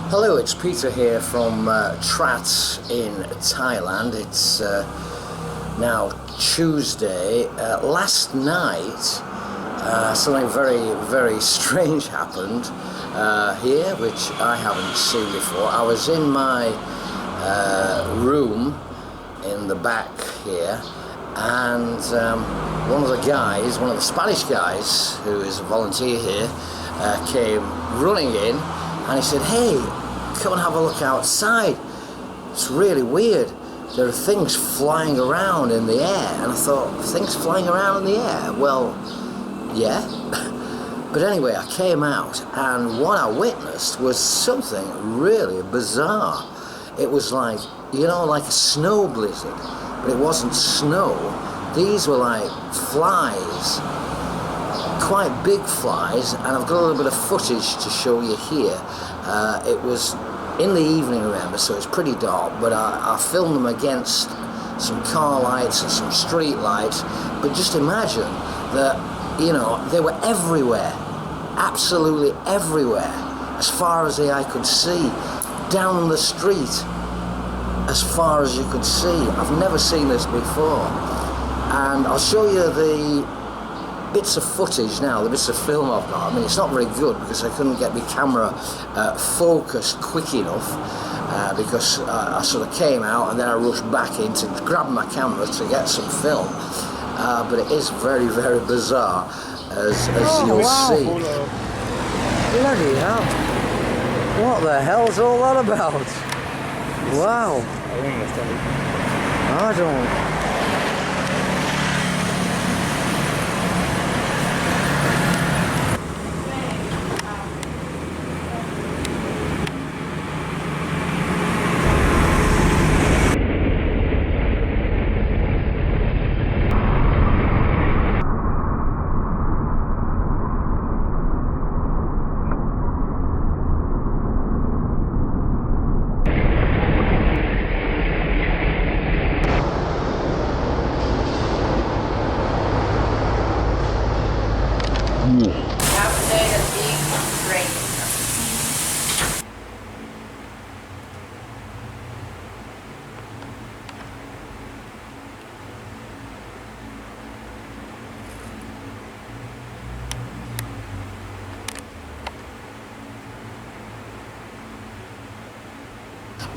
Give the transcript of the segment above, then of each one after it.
Hello, it's Peter here from Trats in Thailand. It's now Tuesday. Last night something very strange happened here, which I haven't seen before. I was in my room in the back here, and one of the Spanish guys who is a volunteer here came running in, and he said, "Hey, come and have a look outside. It's really weird. There are things flying around in the air." And I thought, things flying around in the air? Well, yeah. But anyway, I came out, and what I witnessed was something really bizarre. It was like, like a snow blizzard, but it wasn't snow. These were like flies, quite big flies, and I've got a little bit of footage to show you here. It was in the evening, remember, so it's pretty dark, but I filmed them against some car lights and some street lights. But just imagine that, they were everywhere, absolutely everywhere, as far as the eye could see, down the street, as far as you could see. I've never seen this before, and I'll show you the bits of footage now, the bits of film I've got. I mean, it's not very good because I couldn't get my camera focused quick enough because I sort of came out and then I rushed back in to grab my camera to get some film. But it is very bizarre, as you'll see. Bloody hell. What the hell's all that about? Wow. I don't...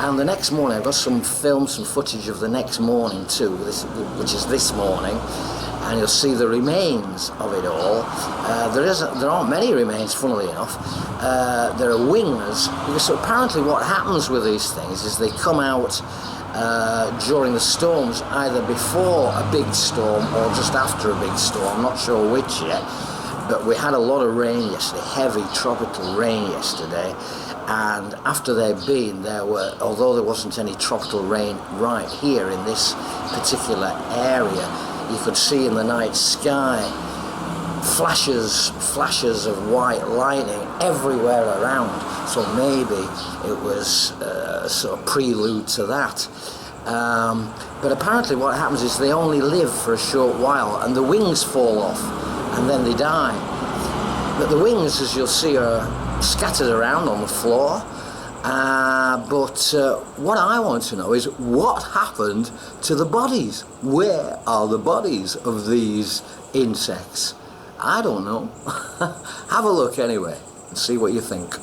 And the next morning, I've got some footage of the next morning too, which is this morning, and you'll see the remains of it all. There aren't many remains, funnily enough. There are wings, because apparently what happens with these things is they come out during the storms, either before a big storm or just after a big storm. I'm not sure which yet, but we had a lot of rain yesterday, heavy tropical rain yesterday. And after they'd been, although there wasn't any tropical rain right here in this particular area, you could see in the night sky flashes of white lightning everywhere around. So maybe it was sort of prelude to that. But apparently what happens is they only live for a short while, and the wings fall off, and then they die. But the wings, as you'll see, are scattered around on the floor, but what I want to know is what happened to the bodies. Where are the bodies of these insects? I don't know. Have a look anyway and see what you think.